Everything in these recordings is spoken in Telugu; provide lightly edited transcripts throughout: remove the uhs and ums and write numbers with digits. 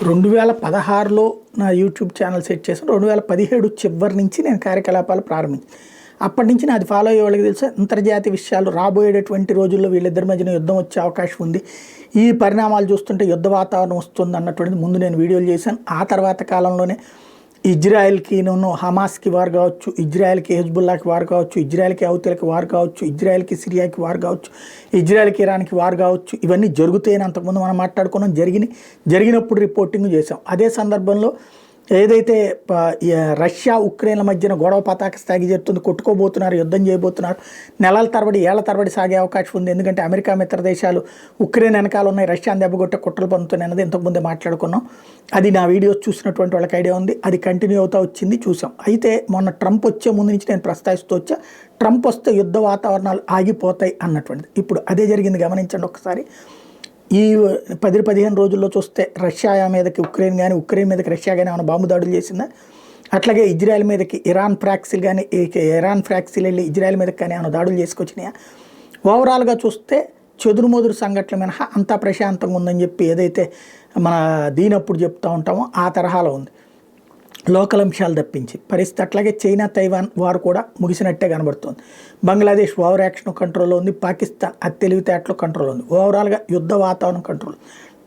2016లో నా యూట్యూబ్ ఛానల్ సెట్ చేశాను. 2017 చివరి నుంచి నేను కార్యకలాపాలు ప్రారంభించాను. అప్పటి నుంచి నాది ఫాలో అయ్యే వాళ్ళకి తెలుసు అంతర్జాతీయ విషయాలు రాబోయేటటువంటి రోజుల్లో వీళ్ళిద్దరి మధ్యన యుద్ధం వచ్చే అవకాశం ఉంది. ఈ పరిణామాలు చూస్తుంటే యుద్ధ వాతావరణం వస్తుంది అన్నటువంటిది ముందు నేను వీడియోలు చేశాను. ఆ తర్వాత కాలంలోనే ఇజ్రాయెల్కిను హమాస్కి వార్ కావచ్చు, ఇజ్రాయెల్కి హెజ్బుల్లాకి వార్ కావచ్చు, ఇజ్రాయెల్కి హౌతీలకి వార్ కావచ్చు, ఇజ్రాయెల్కి సిరియాకి వార్ కావచ్చు, ఇజ్రాయెల్కి ఇరాన్కి వార్ కావచ్చు, ఇవన్నీ జరుగుతాయని అంతకుముందు మనం మాట్లాడుకున్నాం. జరిగినప్పుడు రిపోర్టింగ్ చేసాం. అదే సందర్భంలో ఏదైతే రష్యా ఉక్రెయిన్ల మధ్యన గొడవ పతాక స్థాయికి చేరుతుంది, కొట్టుకోబోతున్నారు, యుద్ధం చేయబోతున్నారు, నెలల తరబడి ఏళ్ల తరబడి సాగే అవకాశం ఉంది. ఎందుకంటే అమెరికా మిత్ర దేశాలు ఉక్రెయిన్ వెనకాల ఉన్నాయి, రష్యాని దెబ్బగొట్టే కుట్రలు పొందుతున్నాయి అన్నది ఇంతకుముందే మాట్లాడుకున్నాం. అది నా వీడియోస్ చూసినటువంటి వాళ్ళకి ఐడియా ఉంది. అది కంటిన్యూ అవుతా వచ్చింది, చూసాం. అయితే మొన్న ట్రంప్ వచ్చే ముందు నుంచి నేను ప్రస్తావిస్తూ వచ్చా, ట్రంప్ వస్తే యుద్ధ వాతావరణాలు ఆగిపోతాయి అన్నటువంటిది. ఇప్పుడు అదే జరిగింది, గమనించండి ఒకసారి. ఈ 10-15 రోజుల్లో చూస్తే రష్యా మీదకి ఉక్రెయిన్ కానీ, ఉక్రెయిన్ మీదకి రష్యా కానీ ఏమైనా బాంబు దాడులు చేసిందా? అట్లాగే ఇజ్రాయెల్ మీదకి ఇరాన్ ఫ్రాక్సిల్ కానీ, ఇరాన్ ఫ్రాక్సిల్ వెళ్ళి ఇజ్రాయెల్ మీదకి కానీ ఏమైనా దాడులు చేసుకొచ్చినాయా? ఓవరాల్గా చూస్తే చెదురుమదురు సంఘటనలు మినహా అంతా ప్రశాంతంగా ఉందని చెప్పి ఏదైతే మన దీనప్పుడు చెప్తూ ఉంటామో ఆ తరహాలో ఉంది. లోకల్ అంశాలు తప్పించి పరిస్థితి. అట్లాగే చైనా తైవాన్ వారు కూడా ముగిసినట్టే కనబడుతుంది. బంగ్లాదేశ్ ఓవర్ యాక్షన్ కంట్రోల్లో ఉంది, పాకిస్తాన్ తెలివితేటలు కంట్రోల్లో ఉంది. ఓవరాల్గా యుద్ధ వాతావరణం కంట్రోల్.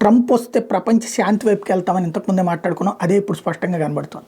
ట్రంప్ వస్తే ప్రపంచ శాంతి వైపుకి వెళ్తామని ఇంతకుముందే మాట్లాడుకున్నాం. అదే ఇప్పుడు స్పష్టంగా కనబడుతుంది.